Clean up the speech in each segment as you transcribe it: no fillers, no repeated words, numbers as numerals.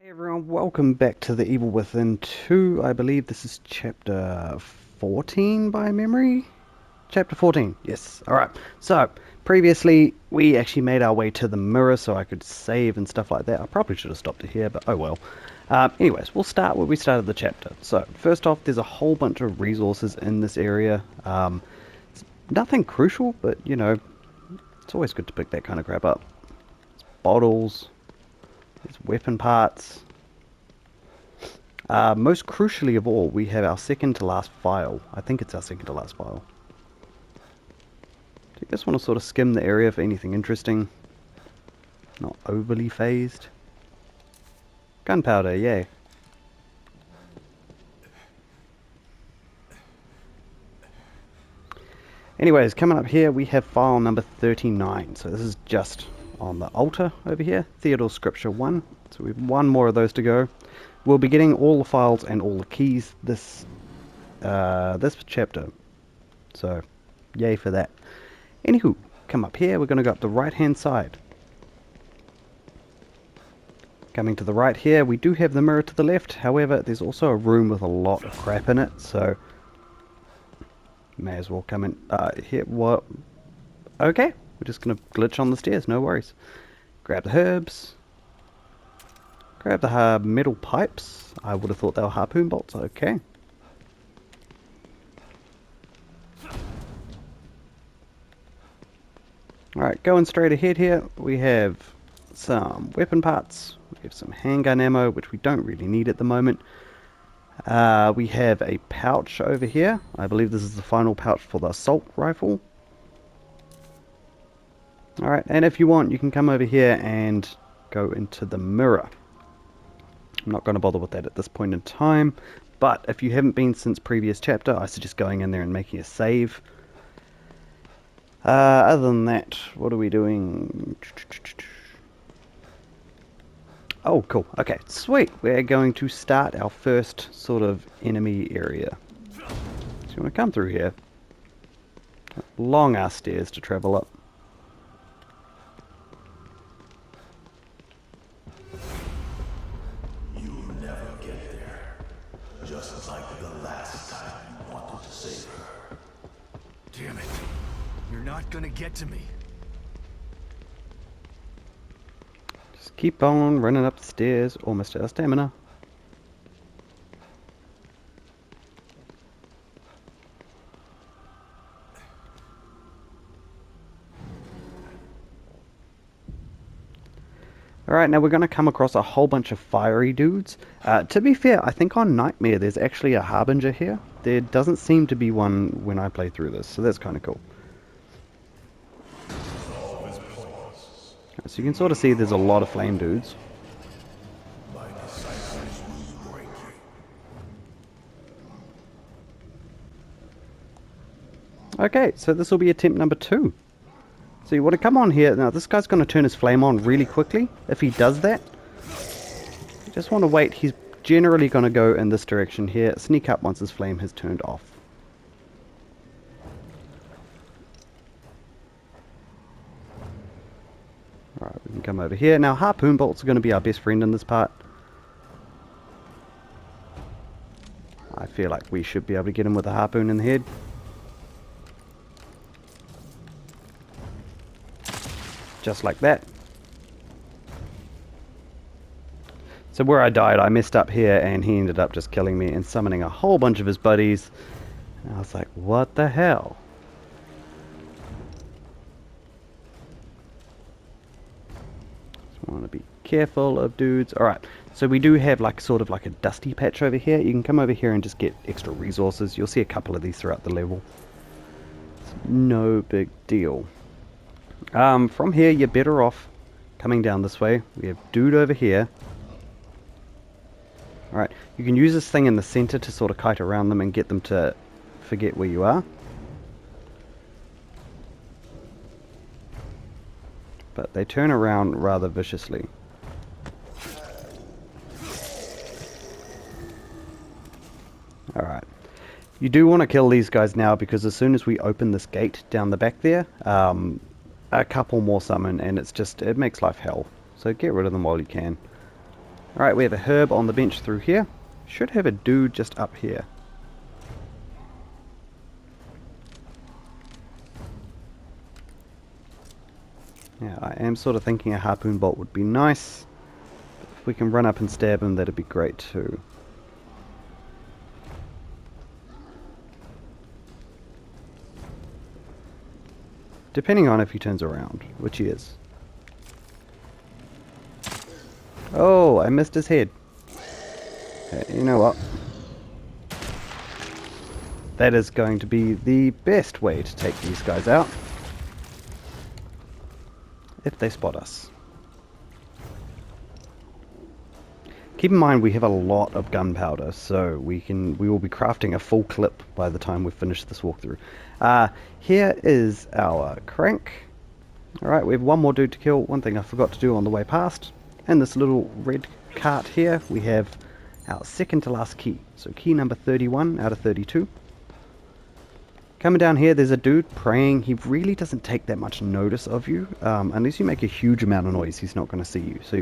Hey everyone, welcome back to The Evil Within 2. I believe this is chapter 14 by memory? Chapter 14, yes. Alright, so previously we actually made our way to the mirror so I could save and stuff like that. I probably should have stopped it here, but oh well. Anyways, we'll start where we started the chapter. So, first off, there's a whole bunch of resources in this area. It's nothing crucial, but you know, it's always good to pick that kind of crap up. There's bottles, there's weapon parts. Most crucially of all, we have our second to last file. I think it's our second to last file. Do you just want to sort of skim the area for anything interesting? Not overly phased. Gunpowder, yay. Anyways, coming up here we have file number 39. So this is just on the altar over here. Theodore Scripture 1. So we have one more of those to go. We'll be getting all the files and all the keys this chapter. So, yay for that. Anywho, come up here, we're going to go up the right hand side. Coming to the right here, we do have the mirror to the left, however there's also a room with a lot of crap in it, so may as well come in here. What? Okay, we're just going to glitch on the stairs, no worries. Grab the herbs. Grab the metal pipes. I would have thought they were harpoon bolts, okay. Alright, going straight ahead here, we have some weapon parts, we have some handgun ammo, which we don't really need at the moment. We have a pouch over here. I believe this is the final pouch for the assault rifle. Alright, and if you want, you can come over here and go into the mirror. I'm not going to bother with that at this point in time, but if you haven't been since previous chapter, I suggest going in there and making a save. Other than that, what are we doing? Oh, cool. Okay, sweet. We're going to start our first sort of enemy area. So you want to come through here. Long ass stairs to travel up. You'll never get there. Just like the last time you wanted to save her. Damn it. You're not gonna get to me. Just keep on running up the stairs. Almost out of stamina. Alright, now we're going to come across a whole bunch of fiery dudes. To be fair, I think on Nightmare there's actually a Harbinger here. There doesn't seem to be one when I play through this, so that's kind of cool. So you can sort of see there's a lot of flame dudes. Okay, so this will be attempt number 2. So you want to come on here. Now this guy's going to turn his flame on really quickly. If he does that, you just want to wait. He's generally going to go in this direction here. Sneak up once his flame has turned off. Alright, we can come over here. Now harpoon bolts are going to be our best friend in this part. I feel like we should be able to get him with a harpoon in the head. Just like that. So where I died, I messed up here and he ended up just killing me and summoning a whole bunch of his buddies. And I was like, what the hell? Just want to be careful of dudes. Alright, so we do have like sort of like a dusty patch over here. You can come over here and just get extra resources. You'll see a couple of these throughout the level. It's no big deal. From here, you're better off coming down this way. We have dude over here. Alright, you can use this thing in the center to sort of kite around them and get them to forget where you are. But they turn around rather viciously. Alright. You do want to kill these guys now because as soon as we open this gate down the back there, a couple more summon and it makes life hell. So get rid of them while you can. Alright, we have a herb on the bench through here. Should have a dude just up here. Yeah, I am sort of thinking a harpoon bolt would be nice. If we can run up and stab him, that'd be great too. Depending on if he turns around, which he is. Oh, I missed his head. Okay, you know what? That is going to be the best way to take these guys out. If they spot us. Keep in mind we have a lot of gunpowder, so we will be crafting a full clip by the time we finish this walkthrough. Here is our crank. Alright, we have one more dude to kill. One thing I forgot to do on the way past. In this little red cart here, we have our second to last key. So key number 31 out of 32. Coming down here, there's a dude praying. He really doesn't take that much notice of you. Unless you make a huge amount of noise, he's not going to see you. So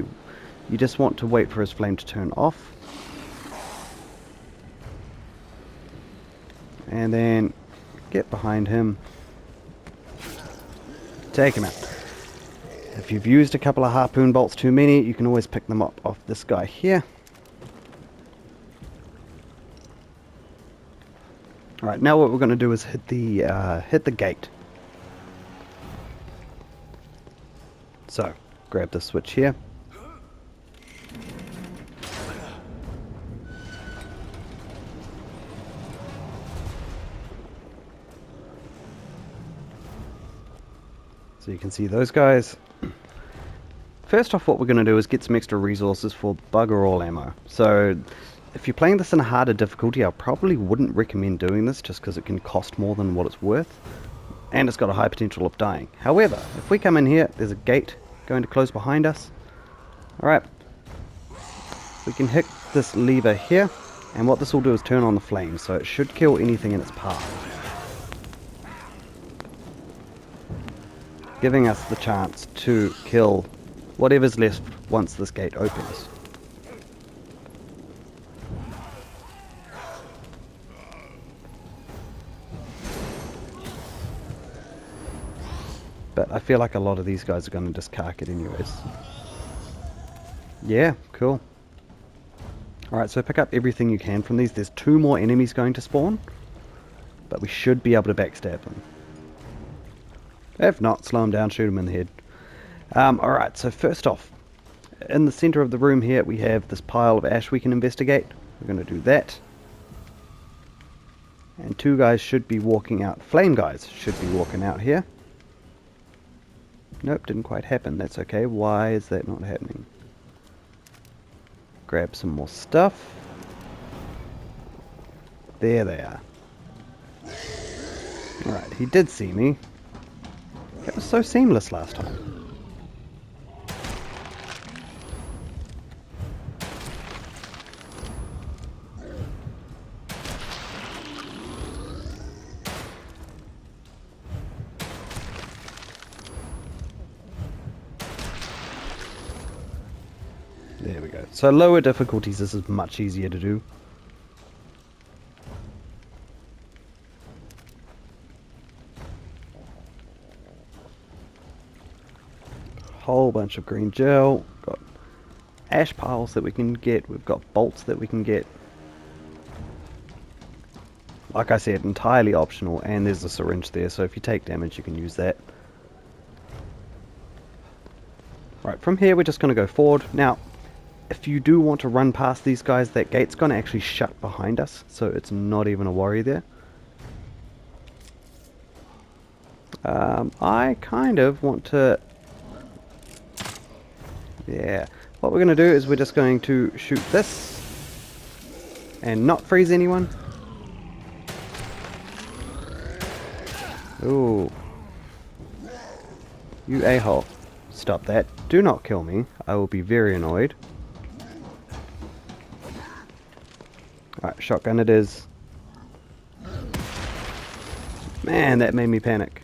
you just want to wait for his flame to turn off. And then get behind him. Take him out. If you've used a couple of harpoon bolts too many, you can always pick them up off this guy here. Alright, now what we're going to do is hit the gate. So, grab the switch here. So you can see those guys. First off, what we're going to do is get some extra resources for bugger all ammo. So if you're playing this in a harder difficulty, I probably wouldn't recommend doing this just because it can cost more than what it's worth. And it's got a high potential of dying. However, if we come in here, there's a gate going to close behind us. Alright. We can hit this lever here. And what this will do is turn on the flames. So it should kill anything in its path. Giving us the chance to kill whatever's left once this gate opens. But I feel like a lot of these guys are going to just cark it anyways. Yeah, cool. Alright, so pick up everything you can from these. There's 2 more enemies going to spawn. But we should be able to backstab them. If not, slow them down, shoot them in the head. Alright, so first off, in the center of the room here, we have this pile of ash we can investigate. We're going to do that. And 2 guys should be walking out. Flame guys should be walking out here. Nope, didn't quite happen. That's okay. Why is that not happening? Grab some more stuff. There they are. Alright, he did see me. That was so seamless last time. There we go. So lower difficulties, this is much easier to do. Whole bunch of green gel. Got ash piles that we can get. We've got bolts that we can get. Like I said, entirely optional, and there's a syringe there, so if you take damage you can use that. Right, from here we're just going to go forward. Now, if you do want to run past these guys, that gate's going to actually shut behind us, so it's not even a worry there. I kind of want to... Yeah, what we're going to do is we're just going to shoot this and not freeze anyone. Ooh. You a-hole. Stop that. Do not kill me. I will be very annoyed. Alright, shotgun it is. Man, that made me panic.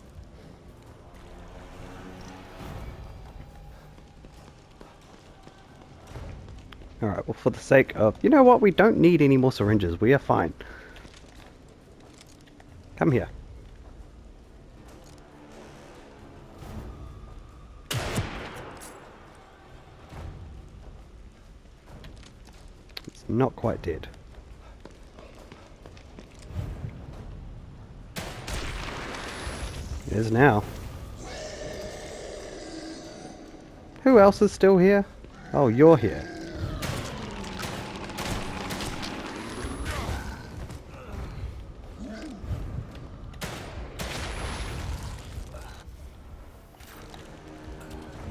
Alright, well for the sake of... You know what? We don't need any more syringes. We are fine. Come here. It's not quite dead. It is now. Who else is still here? Oh, you're here.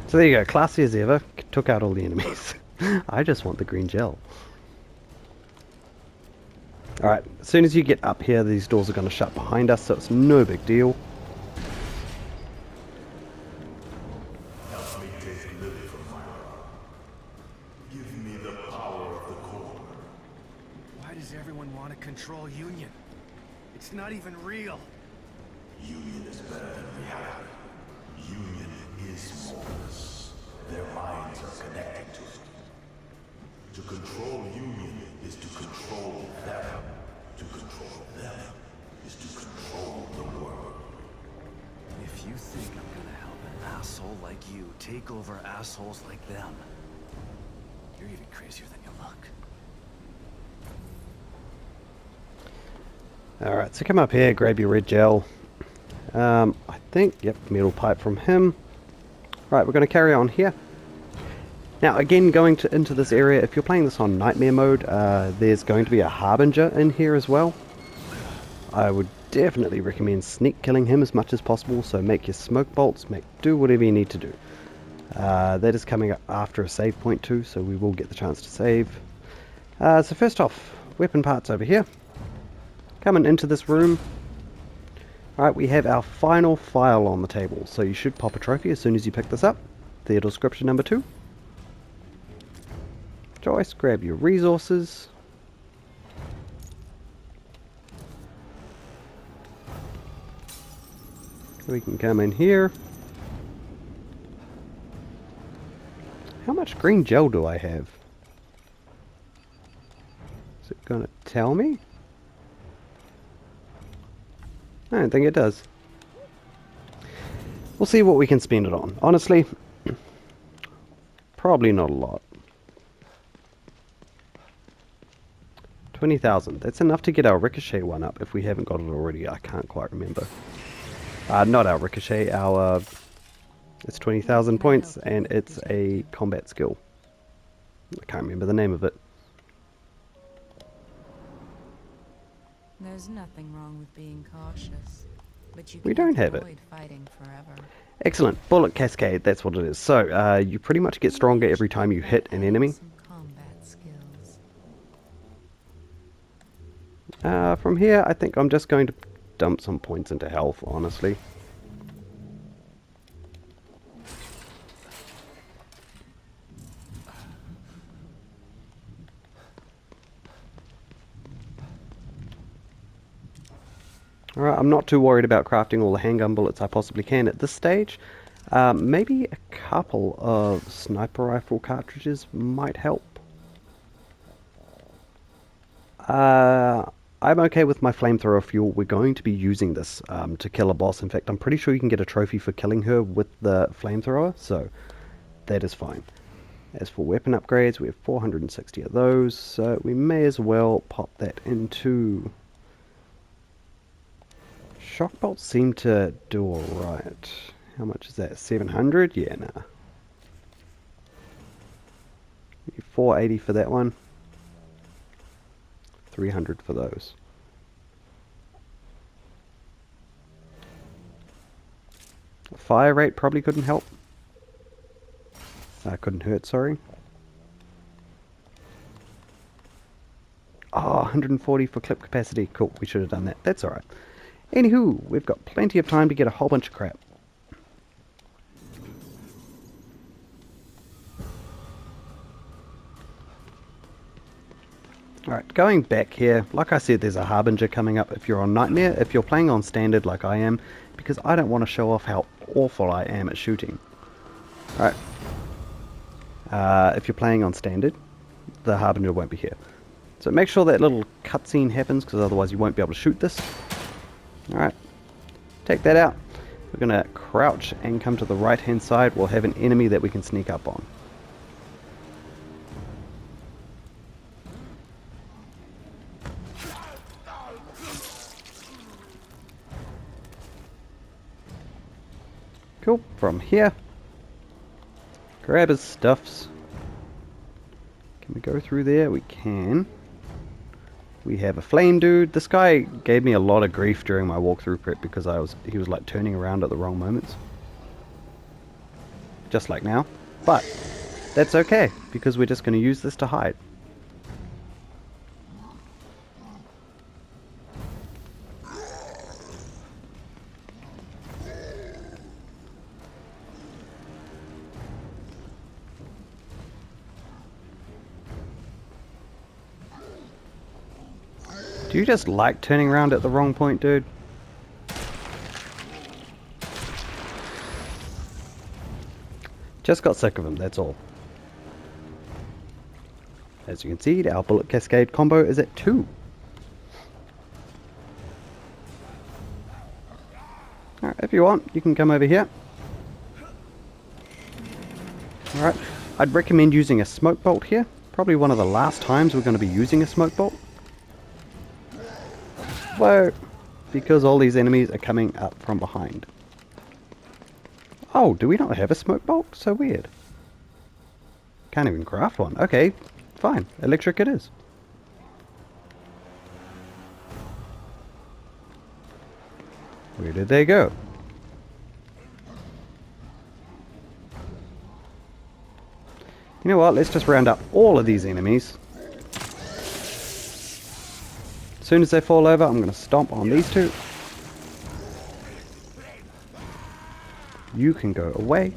So there you go, classy as ever, took out all the enemies. I just want the green gel. Alright, as soon as you get up here, these doors are going to shut behind us, so it's no big deal. Help me take Lily from Myra. Give me the power of the core. Why does everyone want to control Union? It's not even real. Union is better than reality. Union is Morpheus. Their minds are connected to it. To control Union is to control them. To control them is to control the world. If you think I'm gonna help an asshole like you take over assholes like them, you're even crazier than you look. Alright, so come up here, grab your red gel. I think, yep, metal pipe from him. Right, we're going to carry on here. Now, again, going into this area, if you're playing this on Nightmare mode, there's going to be a Harbinger in here as well. I would definitely recommend sneak killing him as much as possible, so make your smoke bolts, do whatever you need to do. That is coming up after a save point too, so we will get the chance to save. So first off, weapon parts over here. Coming into this room. Alright, we have our final file on the table, so you should pop a trophy as soon as you pick this up. Theodore Scripture number 2. Joyce, grab your resources. We can come in here. How much green gel do I have? Is it gonna tell me? I don't think it does. We'll see what we can spend it on. Honestly, probably not a lot. 20,000. That's enough to get our Ricochet one up if we haven't got it already. I can't quite remember. Not our Ricochet, our... it's 20,000 points and it's a combat skill. I can't remember the name of it. There's nothing wrong with being cautious, but you We can't don't have it. avoid fighting forever. Excellent. Bullet Cascade, that's what it is. So, you pretty much get stronger every time you hit an enemy. Some combat skills. From here, I think I'm just going to dump some points into health, honestly. Alright, I'm not too worried about crafting all the handgun bullets I possibly can at this stage. Maybe a couple of sniper rifle cartridges might help. I'm okay with my flamethrower fuel. We're going to be using this to kill a boss. In fact, I'm pretty sure you can get a trophy for killing her with the flamethrower, so that is fine. As for weapon upgrades, we have 460 of those, so we may as well pop that into... Shock bolts seem to do alright. How much is that? 700? Yeah, nah. 480 for that one. 300 for those. Fire rate probably couldn't help. Couldn't hurt, sorry. Oh, 140 for clip capacity. Cool, we should have done that. That's alright. Anywho, we've got plenty of time to get a whole bunch of crap. Alright, going back here, like I said, there's a Harbinger coming up if you're on Nightmare. If you're playing on Standard like I am, because I don't want to show off how awful I am at shooting. Alright. If you're playing on Standard, the Harbinger won't be here. So make sure that little cutscene happens, because otherwise you won't be able to shoot this. Alright, take that out. We're going to crouch and come to the right hand side. We'll have an enemy that we can sneak up on. Cool, from here, grab his stuffs. Can we go through there? We can. We have a flame dude. This guy gave me a lot of grief during my walkthrough prep because he was like turning around at the wrong moments. Just like now. But that's okay, because we're just going to use this to hide. Do you just like turning around at the wrong point, dude? Just got sick of him, that's all. As you can see, our bullet cascade combo is at 2. Alright, if you want, you can come over here. Alright, I'd recommend using a smoke bolt here. Probably one of the last times we're going to be using a smoke bolt. Whoa! Because all these enemies are coming up from behind. Oh, do we not have a smoke bolt? So weird. Can't even craft one. Okay, fine. Electric it is. Where did they go? You know what? Let's just round up all of these enemies. As soon as they fall over, I'm going to stomp on these two. You can go away.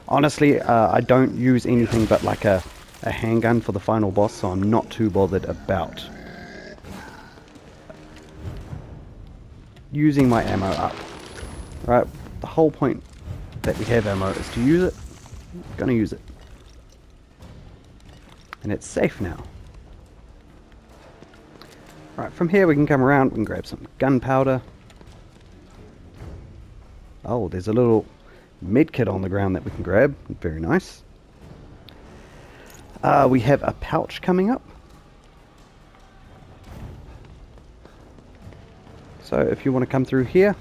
Honestly, I don't use anything but like a handgun for the final boss, so I'm not too bothered about using my ammo up. Right, the whole point that we have ammo is to use it. I'm gonna use it. And it's safe now. Right, from here we can come around, we can grab some gunpowder. Oh, there's a little medkit on the ground that we can grab. Very nice. We have a pouch coming up. So if you want to come through here.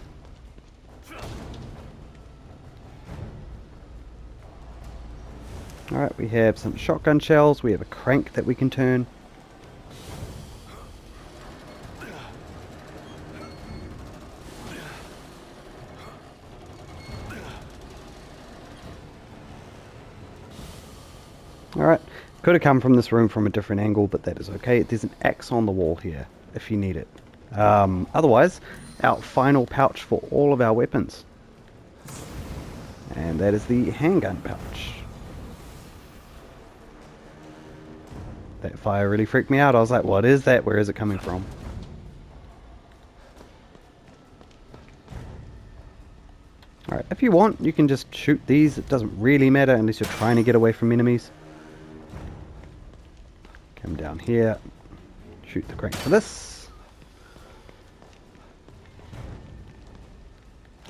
Alright, we have some shotgun shells. We have a crank that we can turn. Alright, could have come from this room from a different angle, but that is okay. There's an axe on the wall here, if you need it. Otherwise, our final pouch for all of our weapons. And that is the handgun pouch. That fire really freaked me out. I was like, what is that? Where is it coming from? Alright, if you want, you can just shoot these. It doesn't really matter unless you're trying to get away from enemies. Come down here, shoot the crank for this.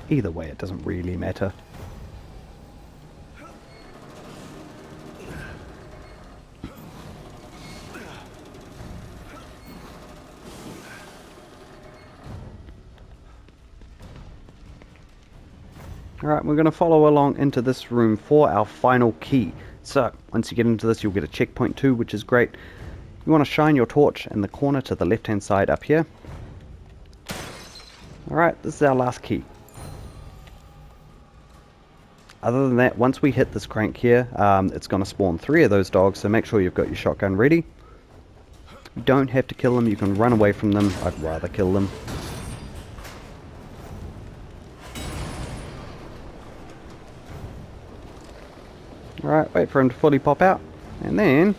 Either way, it doesn't really matter. Alright, we're going to follow along into this room for our final key. So, once you get into this, you'll get a checkpoint too, which is great. You want to shine your torch in the corner to the left hand side up here. Alright, this is our last key. Other than that, once we hit this crank here, it's going to spawn 3 of those dogs, so make sure you've got your shotgun ready. You don't have to kill them, you can run away from them. I'd rather kill them. Alright, wait for him to fully pop out, and then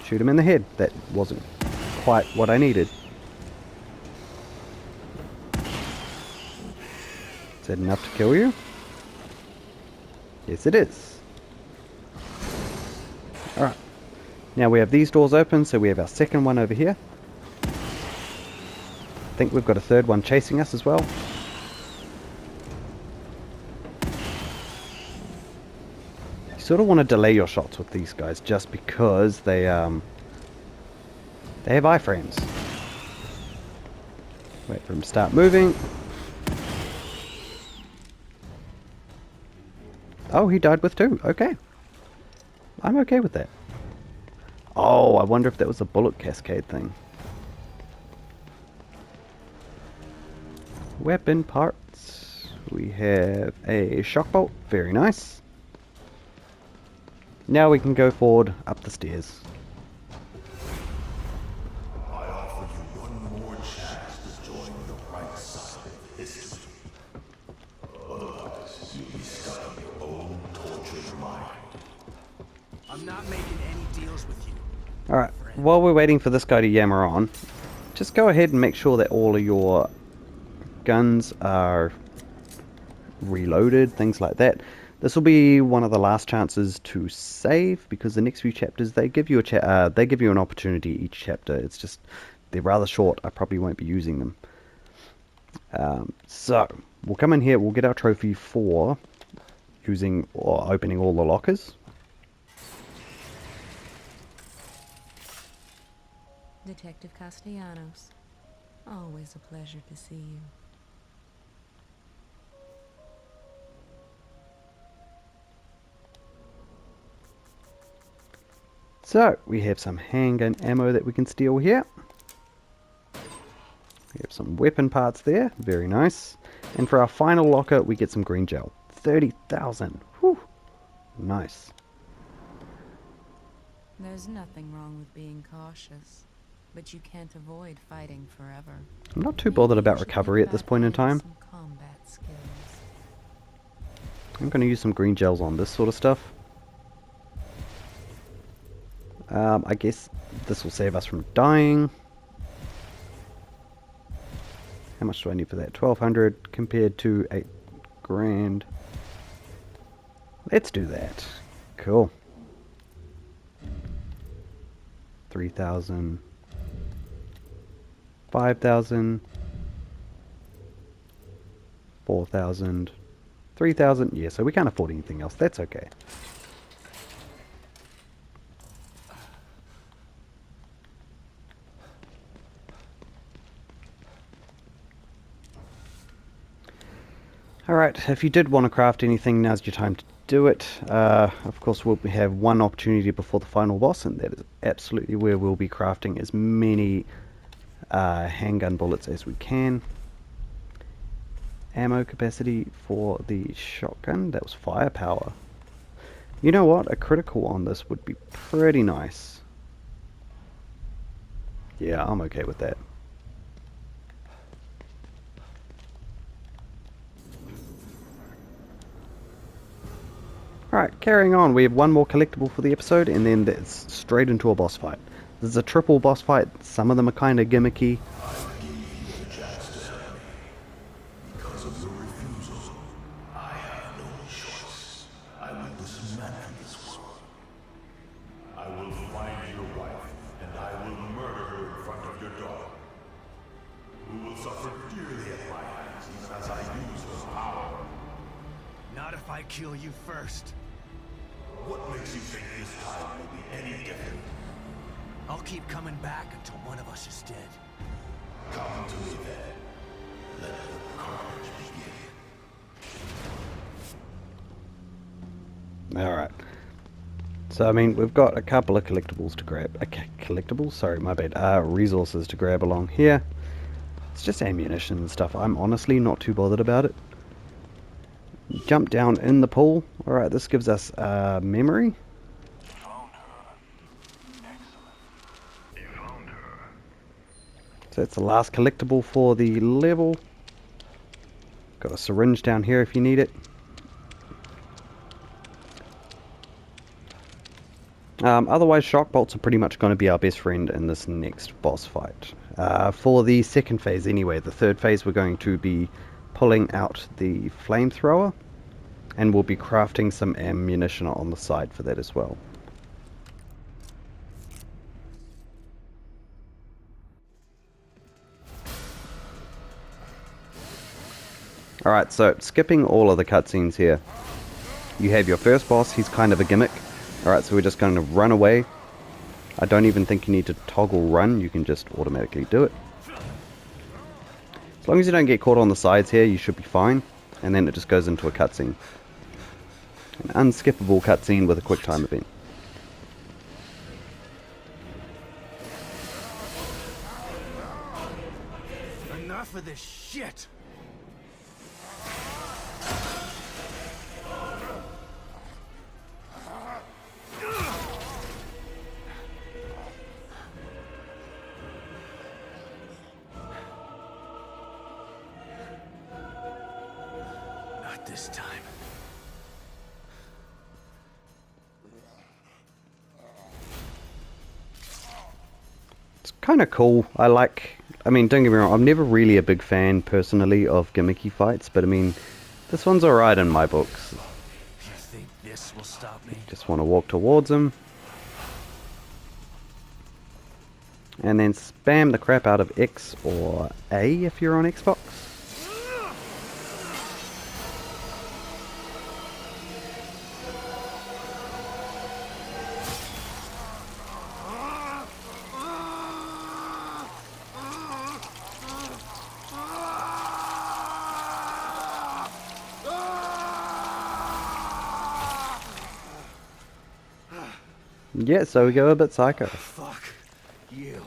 shoot him in the head. That wasn't quite what I needed. Is that enough to kill you? Yes, it is. Alright, Now we have these doors open, so we have our second one over here. I think we've got a third one chasing us as well. You sort of want to delay your shots with these guys just because they have iframes. Wait for them to start moving. Oh, he died with two. Okay. I'm okay with that. Oh, I wonder if that was a bullet cascade thing. Weapon parts. We have a shock bolt. Very nice. Now we can go forward up the stairs. I offer you one more chance to join the right side of history. Otherwise, you'll be stuck in your own tortured mind. I'm not making any deals with you. Alright, while we're waiting for this guy to yammer on, just go ahead and make sure that all of your guns are reloaded, things like that. This will be one of the last chances to save, because the next few chapters, they give you an opportunity each chapter. It's just, they're rather short. I probably won't be using them. So, we'll come in here, we'll get our trophy for using or opening all the lockers. Detective Castellanos. Always a pleasure to see you. So, we have some handgun ammo that we can steal here. We have some weapon parts there. Very nice. And for our final locker, we get some green gel. 30,000. Whew. Nice. There's nothing wrong with being cautious, but you can't avoid fighting forever. I'm not too bothered about recovery at this point in time. Some combat skills. I'm going to use some green gels on this sort of stuff. I guess this will save us from dying. How much do I need for that? 1,200 compared to 8 grand. Let's do that. Cool. 3,000. 5,000. 4,000. 3,000. Yeah, so we can't afford anything else. That's okay. Alright, if you did want to craft anything, now's your time to do it. Of course, we'll have one opportunity before the final boss, and that is absolutely where we'll be crafting as many handgun bullets as we can. Ammo capacity for the shotgun, that was firepower. You know what, a critical on this would be pretty nice. Yeah, I'm okay with that. Alright, carrying on, we have one more collectible for the episode, and then that's straight into a boss fight. This is a triple boss fight. Some of them are kind of gimmicky. Because of your refusal, I have no choice. I will dismantle this world. I will find your wife, and I will murder her in front of your daughter, who will suffer dearly at my hands even as I use her power. Not if I kill you first. What makes you think this time will be any different? I'll keep coming back until one of us is dead. Come to me then. Let the carnage begin. Alright. So, I mean, we've got a couple of collectibles to grab. Collectibles? Sorry, my bad. Resources to grab along here. It's just ammunition and stuff. I'm honestly not too bothered about it. Jump down in the pool. Alright, this gives us memory. So that's the last collectible for the level. Got a syringe down here if you need it. Otherwise, shock bolts are pretty much going to be our best friend in this next boss fight. For the second phase anyway, the third phase we're going to be pulling out the flamethrower, and we'll be crafting some ammunition on the side for that as well. Alright, so skipping all of the cutscenes here. You have your first boss, he's kind of a gimmick. Alright, so we're just going to run away. I don't even think you need to toggle run, you can just automatically do it. As long as you don't get caught on the sides here, you should be fine. And then it just goes into a cutscene. An unskippable cutscene with a quick time event. Enough of this shit! Not this time. It's kind of cool. I mean, don't get me wrong, I'm never really a big fan, personally, of gimmicky fights, but I mean, this one's alright in my books. You think this will stop me? Just want to walk towards him. And then spam the crap out of X or A if you're on Xbox. Yeah, so we go a bit psycho. Fuck you.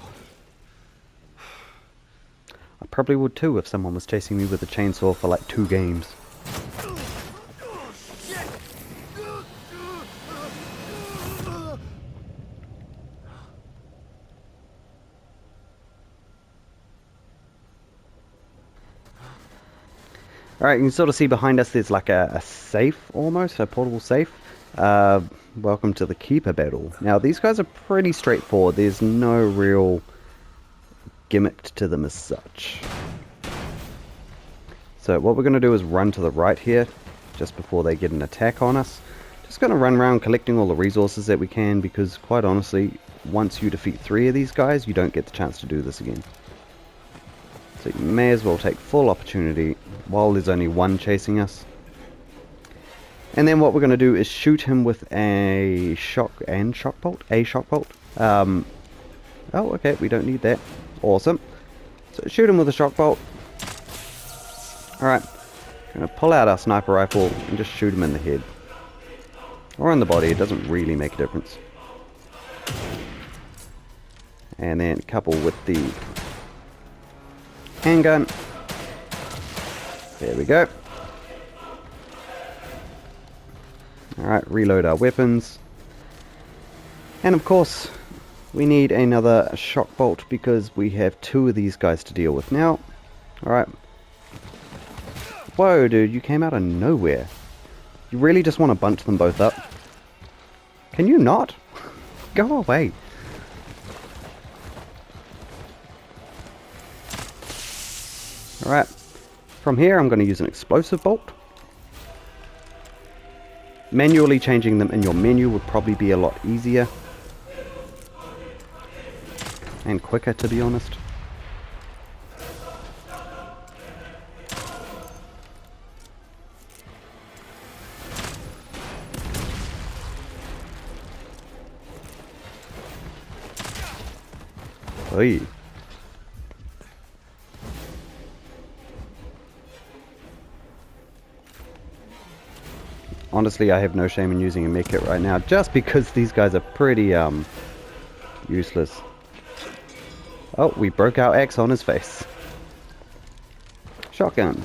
I probably would too if someone was chasing me with a chainsaw for like 2 games. Alright, you can sort of see behind us there's like a safe almost, a portable safe. Welcome to the Keeper battle. Now these guys are pretty straightforward, there's no real gimmick to them as such. So what we're going to do is run to the right here, just before they get an attack on us. Just going to run around collecting all the resources that we can, because quite honestly, once you defeat 3 of these guys, you don't get the chance to do this again. So you may as well take full opportunity while there's only one chasing us. And then what we're going to do is shoot him with a shock bolt. Oh, okay, we don't need that. Awesome. So shoot him with a shock bolt. Alright, going to pull out our sniper rifle and just shoot him in the head. Or in the body, it doesn't really make a difference. And then couple with the handgun. There we go. Alright, reload our weapons. And of course, we need another shock bolt because we have 2 of these guys to deal with now. Alright. Whoa, dude, you came out of nowhere. You really just want to bunch them both up? Can you not? Go away. Alright. From here, I'm going to use an explosive bolt. Manually changing them in your menu would probably be a lot easier. And quicker, to be honest. Oy. Honestly, I have no shame in using a medkit right now, just because these guys are pretty, useless. Oh, we broke our axe on his face. Shotgun.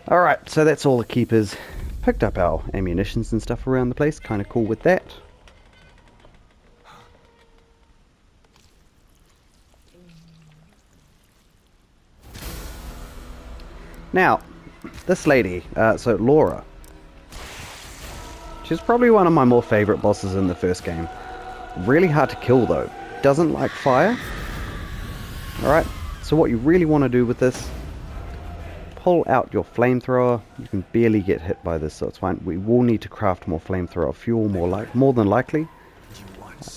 Alright, so that's all the keepers. Picked up our ammunitions and stuff around the place, kind of cool with that. Now, this lady, so Laura, she's probably one of my more favorite bosses in the first game. Really hard to kill though, doesn't like fire. Alright, so what you really want to do with this, pull out your flamethrower. You can barely get hit by this, so it's fine. We will need to craft more flamethrower fuel, more than likely.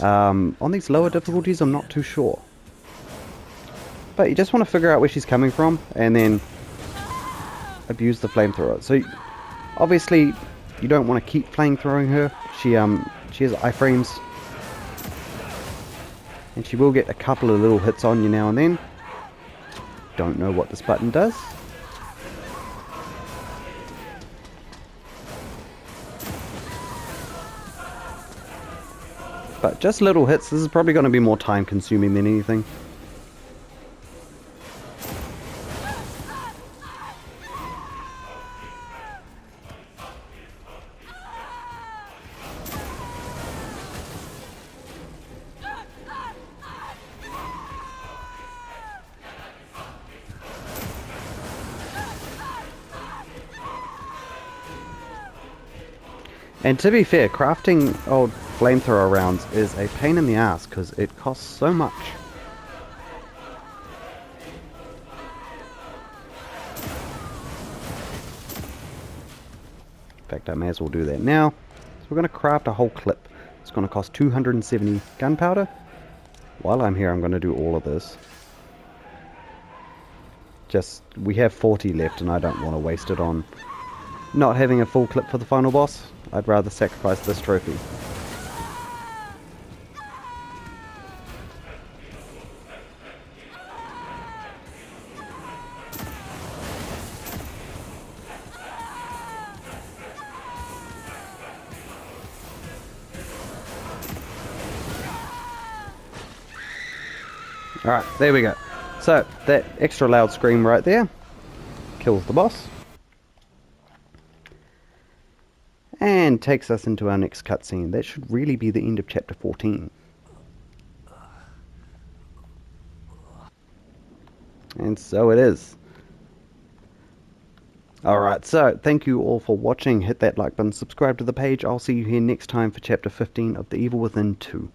On these lower difficulties, I'm not too sure. But you just want to figure out where she's coming from and then abuse the flamethrower. So obviously you don't want to keep flamethrowing her. She has iframes, and she will get a couple of little hits on you now and then. Don't know what this button does. But just little hits. This is probably going to be more time consuming than anything. And to be fair, crafting old flamethrower rounds is a pain in the ass because it costs so much. In fact, I may as well do that now. So we're going to craft a whole clip. It's going to cost 270 gunpowder. While I'm here, I'm going to do all of this. We have 40 left and I don't want to waste it on not having a full clip for the final boss. I'd rather sacrifice this trophy. Alright, there we go. So, that extra loud scream right there kills the boss. And takes us into our next cutscene. That should really be the end of chapter 14. And so it is. Alright, so thank you all for watching. Hit that like button, subscribe to the page. I'll see you here next time for chapter 15 of The Evil Within 2.